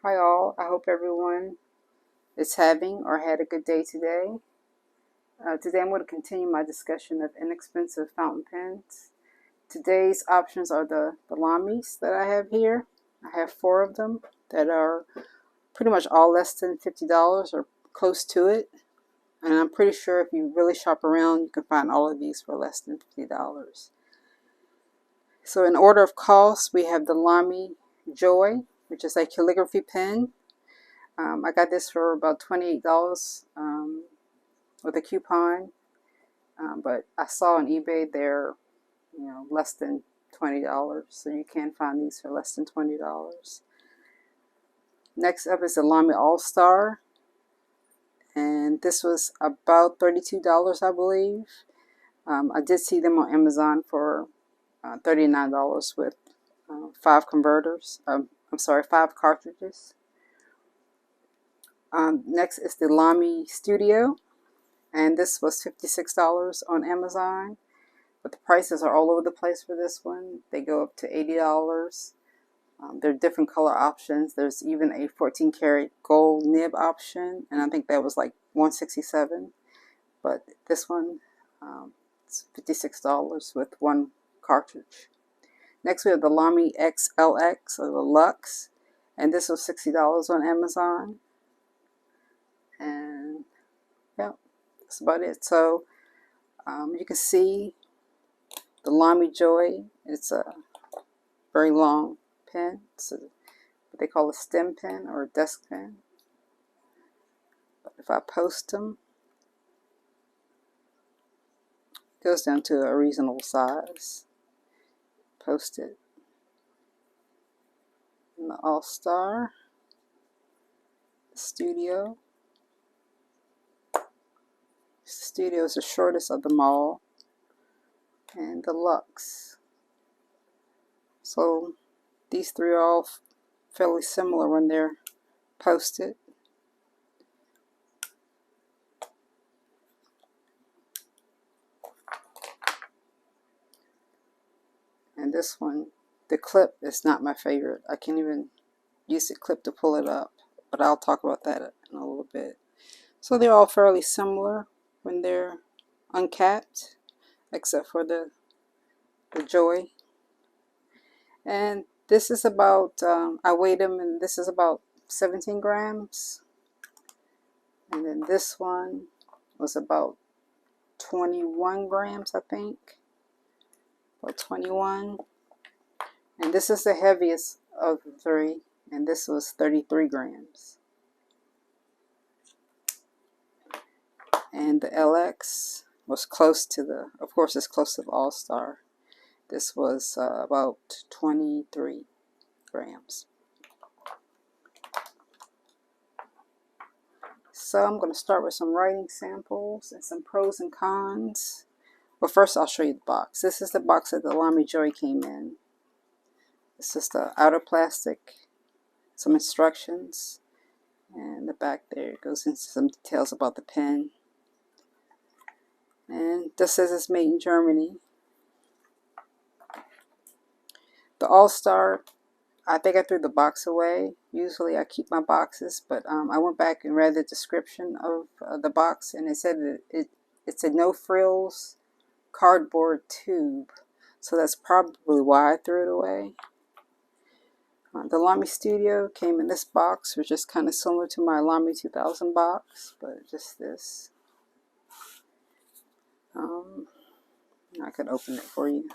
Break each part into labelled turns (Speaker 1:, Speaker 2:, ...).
Speaker 1: Hi all, I hope everyone is having or had a good day today. Today I'm going to continue my discussion of inexpensive fountain pens. Today's options are the Lamys that I have here. I have 4 of them that are pretty much all less than $50 or close to it. And I'm pretty sure if you really shop around, you can find all of these for less than $50. So in order of cost, we have the Lamy Joy, which is a calligraphy pen. I got this for about $28 with a coupon, but I saw on eBay they're less than $20, so you can find these for less than $20. Next up is the Lamy AL-Star, and this was about $32, I believe. I did see them on Amazon for $39 with 5 converters. I'm sorry, 5 cartridges. Next is the Lamy Studio, and this was $56 on Amazon, but the prices are all over the place for this one. They go up to $80. There are different color options. There's even a 14 karat gold nib option, and I think that was like $167, but this one it's $56 with 1 cartridge. Next we have the Lamy X-LX, or the Luxe, and this was $60 on Amazon. And yeah, that's about it. So you can see the Lamy Joy. It's a very long pen. It's what they call a stem pen or a desk pen. But if I post them, it goes down to a reasonable size. Post it. And the AL-Star, the Studio. The Studio is the shortest of them all, and the Luxe. So these 3 are all fairly similar when they're posted. And this one, the clip is not my favorite. I can't even use the clip to pull it up, but I'll talk about that in a little bit. So they're all fairly similar when they're uncapped, except for the Joy. And this is about, I weighed them, and this is about 17 grams. And then this one was about 21 grams, I think. About 21. And this is the heaviest of the 3, and this was 33 grams. And the LX was close to the, of course it's close to the AL-Star. This was about 23 grams. So I'm going to start with some writing samples and some pros and cons. Well, first I'll show you the box. This is the box that the Lamy Joy came in. This is the outer plastic, some instructions, and the back there goes into some details about the pen. And this says it's made in Germany. The AL-Star, I think I threw the box away. Usually I keep my boxes, but I went back and read the description of the box, and it said that it's a no frills cardboard tube. So that's probably why I threw it away. The Lamy Studio came in this box, which is kind of similar to my Lamy 2000 box, but just this. I could open it for you.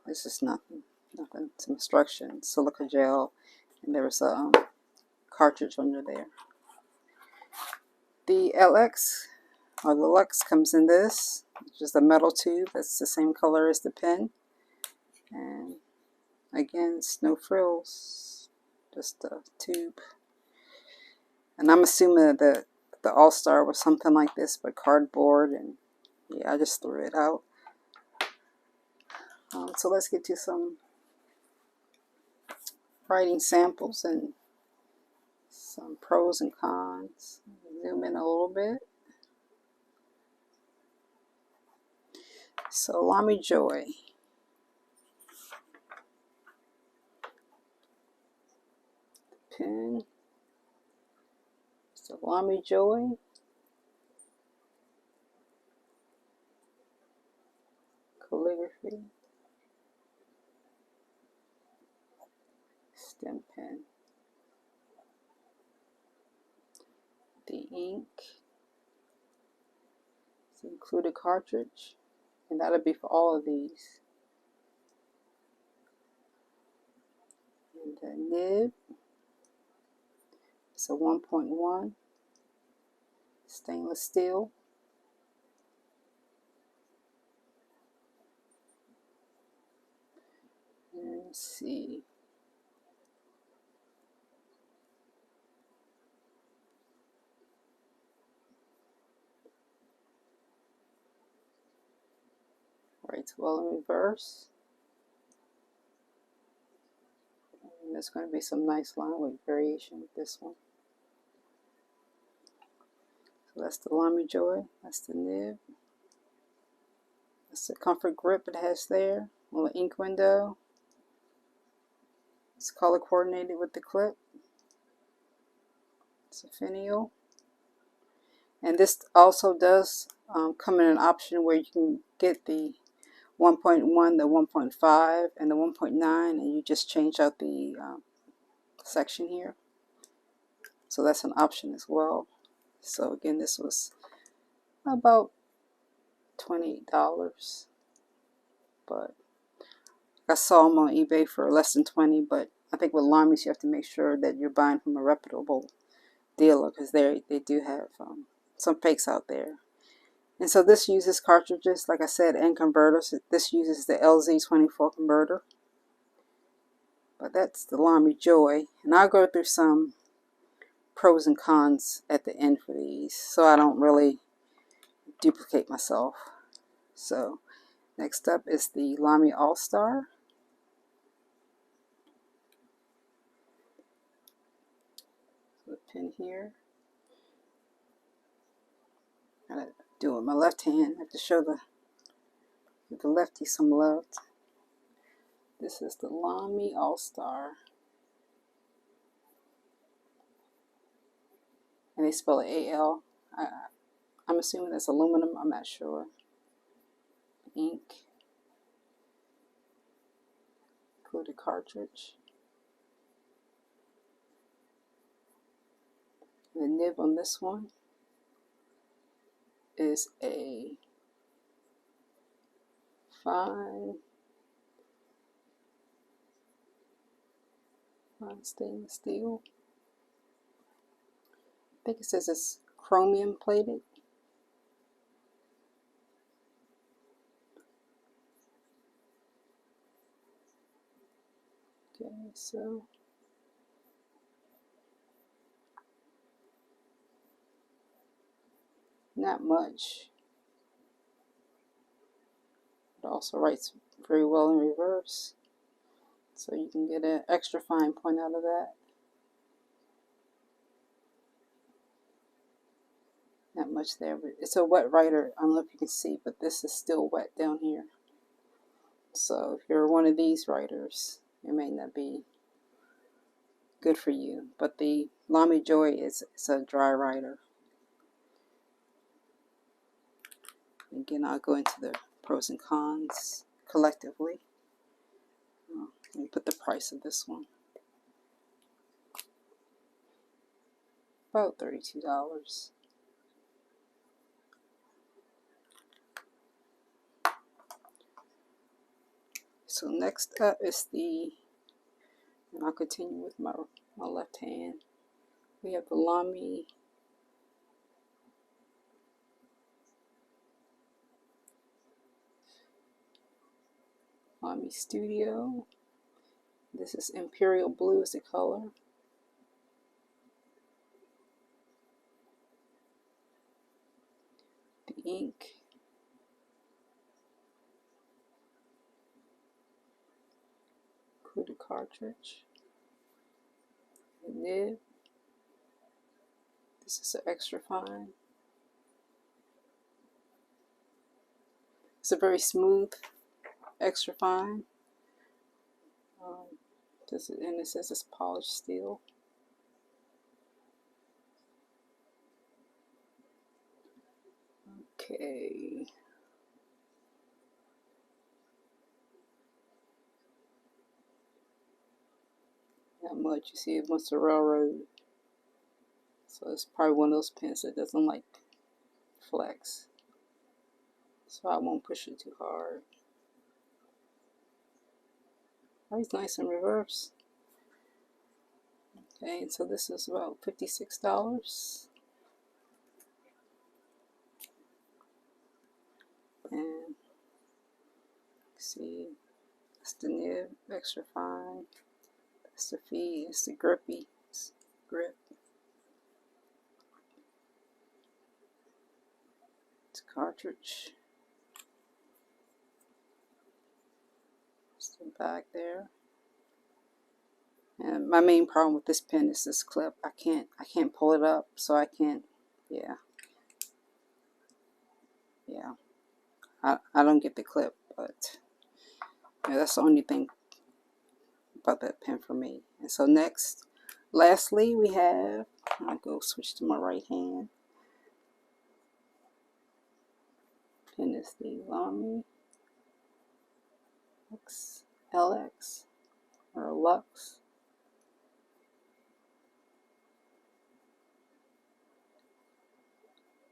Speaker 1: It's just nothing. Some instructions, silica gel, and there was a cartridge under there. The LX, or the Luxe, comes in this, which is a metal tube that's the same color as the pen. And again, it's no frills, just a tube. And I'm assuming that the AL-Star was something like this, but cardboard, and yeah, I just threw it out. So let's get to some writing samples and some pros and cons. Zoom in a little bit. So Lamy Joy. pen. It's a Lamy Joy. Calligraphy. Stem pen. The ink. It's included cartridge. And that'll be for all of these. And the nib. It's a 1.1 stainless steel. And let's see. Writes well in reverse. And there's going to be some nice line weight variation with this one. So that's the Lamy Joy. That's the nib. That's the comfort grip it has there. A little ink window. It's color coordinated with the clip. It's a finial. And this also does come in an option where you can get the 1.1, the 1.5, and the 1.9, and you just change out the section here. So that's an option as well. So again, this was about $28, but I saw them on eBay for less than 20. But I think with Lamys, you have to make sure that you're buying from a reputable dealer, because they do have some fakes out there. And so this uses cartridges, like I said, and converters. This uses the LZ24 converter. But that's the Lamy Joy, and I'll go through some pros and cons at the end for these, so I don't really duplicate myself. So next up is the Lamy AL-Star. The pen here. I gotta do it with my left hand. I have to show give the lefty some love. This is the Lamy AL-Star. And they spell it A-L. I'm assuming that's aluminum, I'm not sure. Ink. Included cartridge. The nib on this one is a fine stainless steel. I think it says it's chromium plated. Okay, so not much. It also writes very well in reverse, so you can get an extra fine point out of that. Not much there, but it's a wet writer. I don't know if you can see, but this is still wet down here. So if you're one of these writers, it may not be good for you. But the Lamy Joy is a dry writer. Again, I'll go into the pros and cons collectively. Let me put the price of this one. About $32. So next up is and I'll continue with my left hand. We have the Lamy Studio. This is Imperial Blue as the color. The ink. Included cartridge. The nib. This is an extra fine. It's a very smooth extra fine. And it says it's polished steel. Okay. Not much. You see, it wants to railroad. So it's probably one of those pens that doesn't like flex. So I won't push it too hard. Oh, he's nice in reverse. Okay, so this is about $56. And see, that's the nib, extra fine. That's the feed, it's the grippy grip. It's a cartridge. It's the back there. And my main problem with this pen is this clip. I can't pull it up, so I can't. Yeah. I don't get the clip, but yeah, that's the only thing about that pen for me. And so lastly, we have, I'll go switch to my right hand. Pen is the Lamy X-LX or Luxe.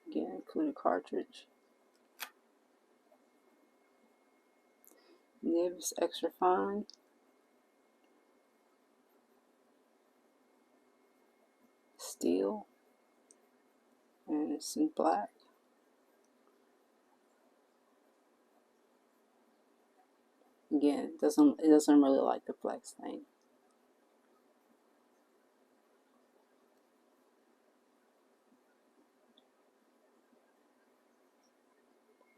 Speaker 1: Again, include a cartridge. Nibs extra fine. Steel. And it's in black. Again, it doesn't really like the flex thing.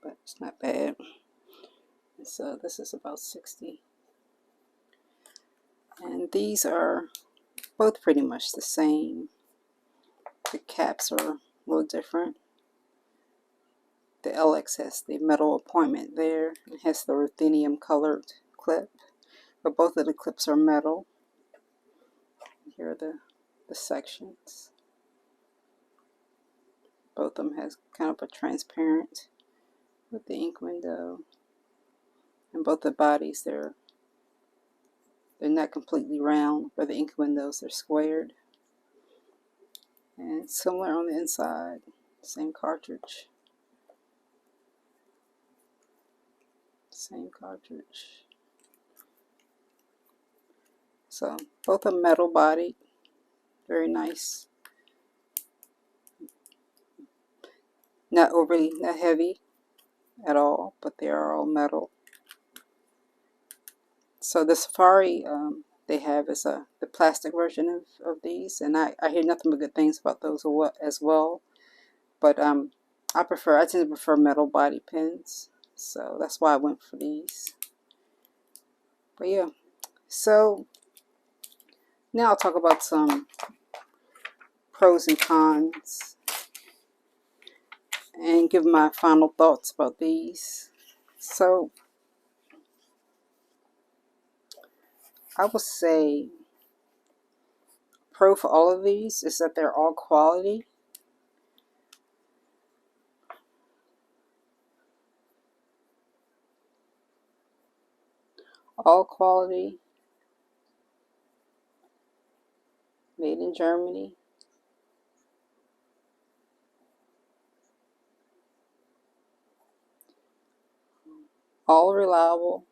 Speaker 1: But it's not bad. So this is about 60. And these are both pretty much the same. The caps are a little different. The LX has the metal appointment there. It has the ruthenium colored clip. But both of the clips are metal. Here are the sections. Both of them has kind of a transparent with the ink window. And both the bodies, they're not completely round, where the ink windows are squared. And similar on the inside, same cartridge. Same cartridge. So both are metal bodied, very nice. Not heavy at all, but they are all metal. So the Safari they have is the plastic version of these, and I hear nothing but good things about those as well. But I tend to prefer metal body pens, so that's why I went for these. But yeah, so now I'll talk about some pros and cons and give my final thoughts about these. So I would say pro for all of these is that they're all quality. All quality, made in Germany. All reliable.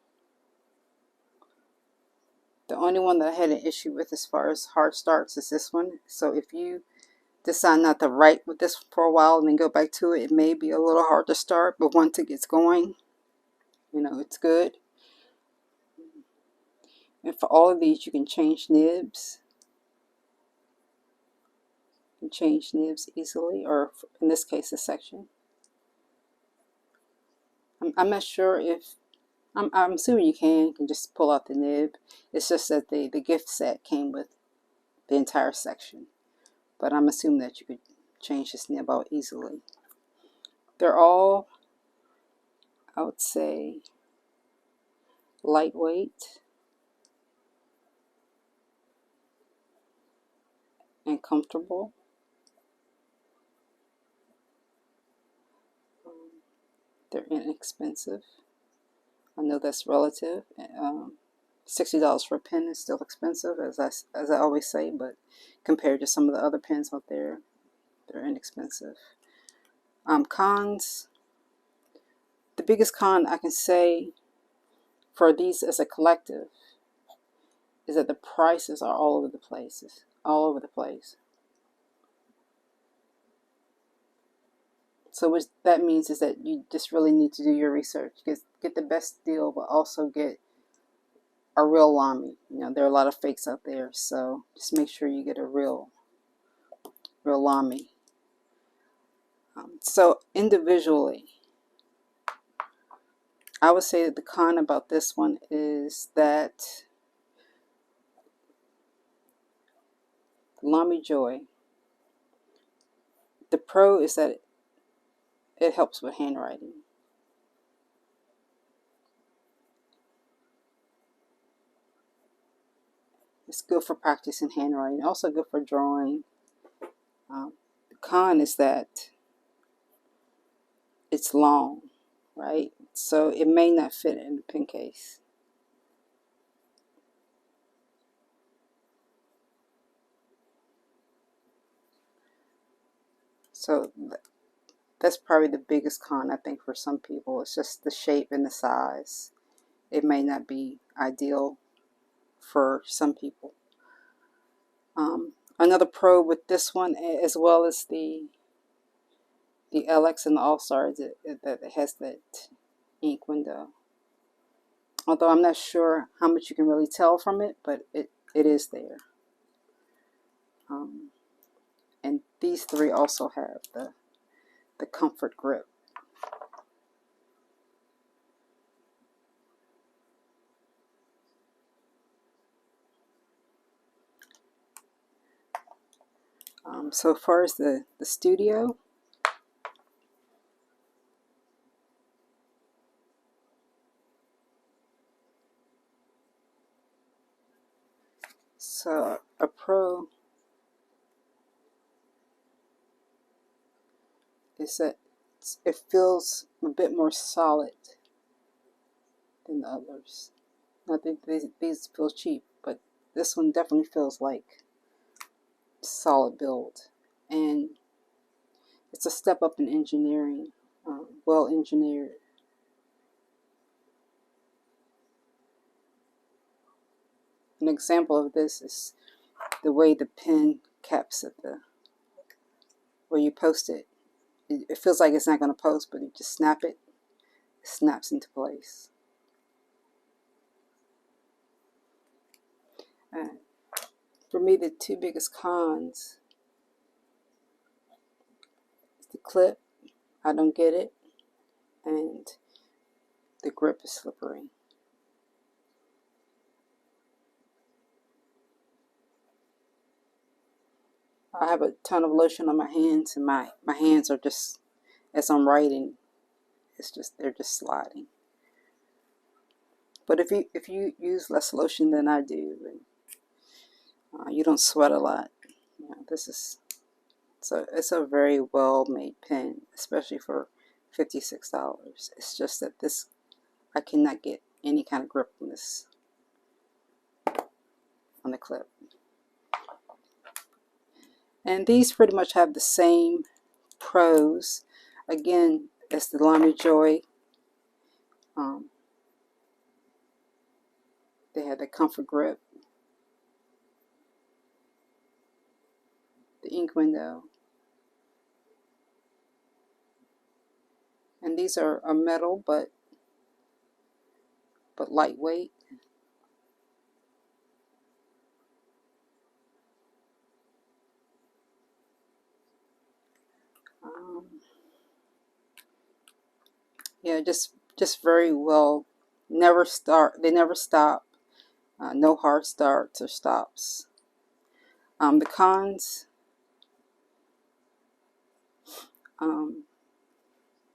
Speaker 1: The only one that I had an issue with as far as hard starts is this one. So if you decide not to write with this for a while and then go back to it, it may be a little hard to start, but once it gets going, you know, it's good. And for all of these, you can change nibs. You can change nibs easily, or in this case, a section. I'm not sure if, I'm assuming you can just pull out the nib. It's just that the gift set came with the entire section. But I'm assuming that you could change this nib out easily. They're all, I would say, lightweight and comfortable. inexpensive. I know that's relative. $60 for a pen is still expensive, as I always say, but compared to some of the other pens out there, they're inexpensive. Cons. The biggest con I can say for these as a collective is that the prices are all over the place. All over the place. So what that means is that you just really need to do your research. Get the best deal, but also get a real Lamy. You know, there are a lot of fakes out there, so just make sure you get a real Lamy. So individually, I would say that the con about this one is that Lamy Joy, the pro is that it helps with handwriting. It's good for practicing handwriting, also good for drawing. The con is that it's long, right? So it may not fit in the pen case. So that's probably the biggest con, I think, for some people. It's just the shape and the size. It may not be ideal for some people. Another pro with this one, as well as the LX and the All-Star, is that it has that ink window. Although I'm not sure how much you can really tell from it, but it is there. And these three also have the comfort grip. So far as the Studio, so a pro is that it feels a bit more solid than the others. I think these feel cheap, but this one definitely feels like solid build, and it's a step up in engineering, well engineered. An example of this is the way the pen caps at where you post it. It feels like it's not going to post, but you just snap it, it snaps into place. For me, the two biggest cons is the clip. I don't get it, and the grip is slippery. I have a ton of lotion on my hands, and my hands are just, as I'm writing, they're just sliding. But if you use less lotion than I do, and you don't sweat a lot, you know, it's a very well made pen, especially for $56. It's just that I cannot get any kind of grip on this, on the clip. And these pretty much have the same pros, again, as the Lamy Joy. They have the comfort grip, the ink window, and these are metal but lightweight. Yeah, just very well. They never stop. No hard starts or stops. The cons,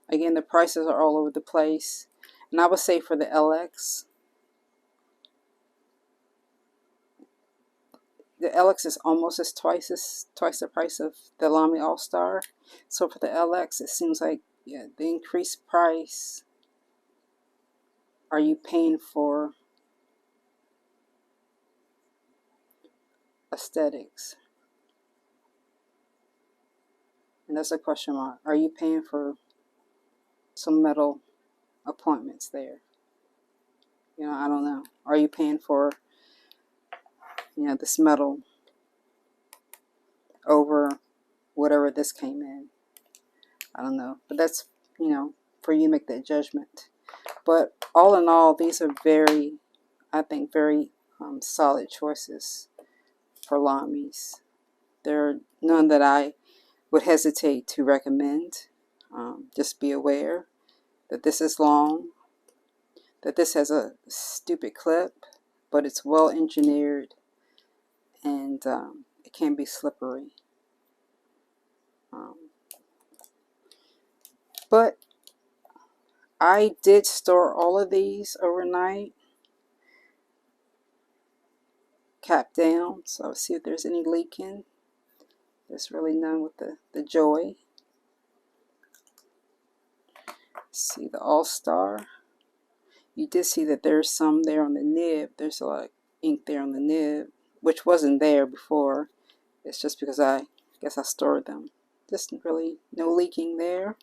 Speaker 1: again, the prices are all over the place. And I would say for the LX, the LX is almost twice the price of the Lamy AL-Star. So for the LX, it seems like, yeah, the increased price are you paying for aesthetics? And that's a question mark. Are you paying for some metal appointments there? You know, I don't know. Are you paying for, you know, this metal over whatever this came in? I don't know. But that's, you know, for you to make that judgment. But all in all, these are very, I think, very solid choices for Lamys. There are none that I would hesitate to recommend. Just be aware that this is long, that this has a stupid clip, but it's well engineered, and it can be slippery. But I did store all of these overnight, cap down, so I'll see if there's any leaking. There's really none with the Joy. See the All-Star. You did see that there's some there on the nib. There's a lot of ink there on the nib, which wasn't there before. It's just because I guess I stored them. Just really no leaking there.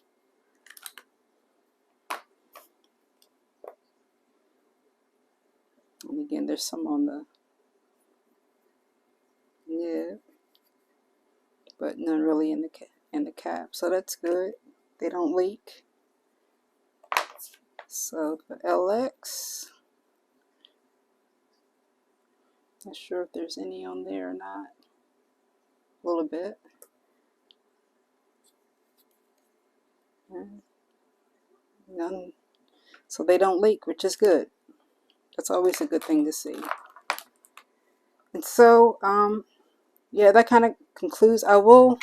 Speaker 1: And again, there's some on the nib, but none really in the cap. So that's good. They don't leak. So the LX, not sure if there's any on there or not. A little bit. And none. So they don't leak, which is good. That's always a good thing to see. And so, yeah, that kind of concludes. I will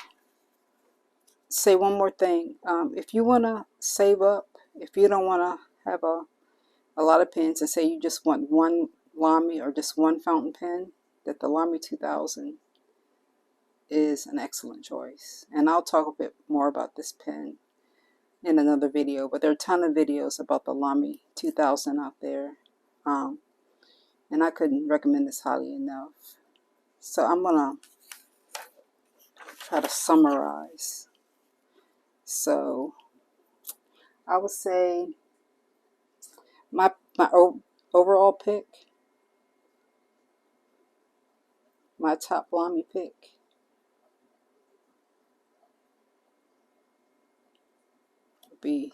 Speaker 1: say one more thing. If you want to save up, if you don't want to have a lot of pens, and say you just want one Lamy or just one fountain pen, that the Lamy 2000 is an excellent choice. And I'll talk a bit more about this pen in another video, but there are a ton of videos about the Lamy 2000 out there. And I couldn't recommend this highly enough. So I'm gonna try to summarize. So I would say my overall pick, my top Lamy pick, would be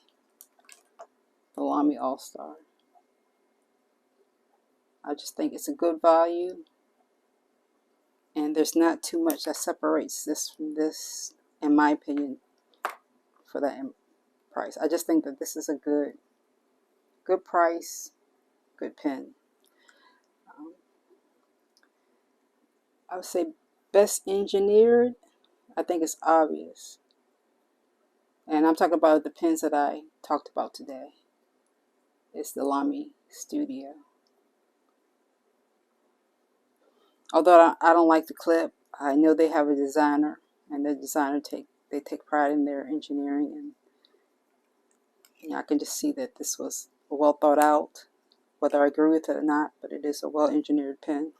Speaker 1: the Lamy AL-Star. I just think it's a good value, and there's not too much that separates this from this, in my opinion, for that price. I just think that this is a good price, good pen. I would say best engineered, I think it's obvious. And I'm talking about the pens that I talked about today. It's the Lamy Studio. Although I don't like the clip, I know they have a designer, and the designer take pride in their engineering, and you know, I can just see that this was well thought out, whether I agree with it or not, but it is a well engineered pen.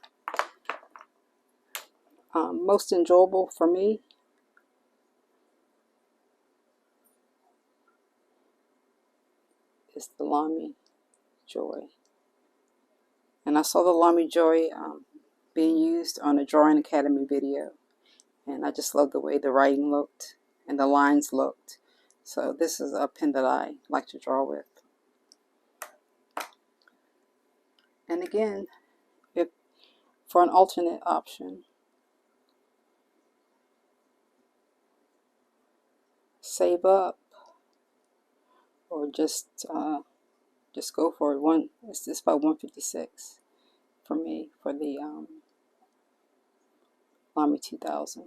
Speaker 1: Most enjoyable for me, is the Lamy Joy. And I saw the Lamy Joy being used on a Drawing Academy video, and I just love the way the writing looked and the lines looked. So this is a pen that I like to draw with. And again, if for an alternate option, save up or just go for it. It's about $156 for me for the Lamy 2000.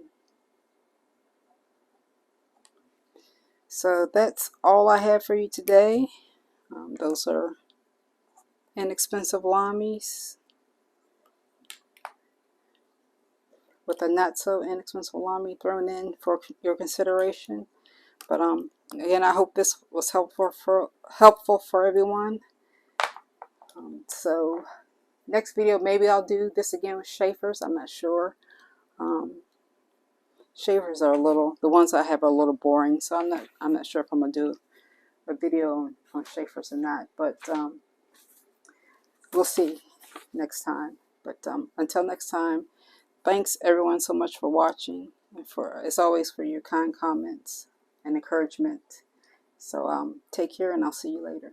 Speaker 1: So that's all I have for you today. Those are inexpensive Lamys with a not so inexpensive Lamy thrown in for your consideration. But again, I hope this was helpful for everyone. So next video, maybe I'll do this again with chafers. I'm not sure. Chafers are the ones I have are a little boring, so I'm not sure if I'm gonna do a video on chafers or not. But we'll see next time. But until next time, thanks everyone so much for watching, and as always, for your kind comments and encouragement. So take care, and I'll see you later.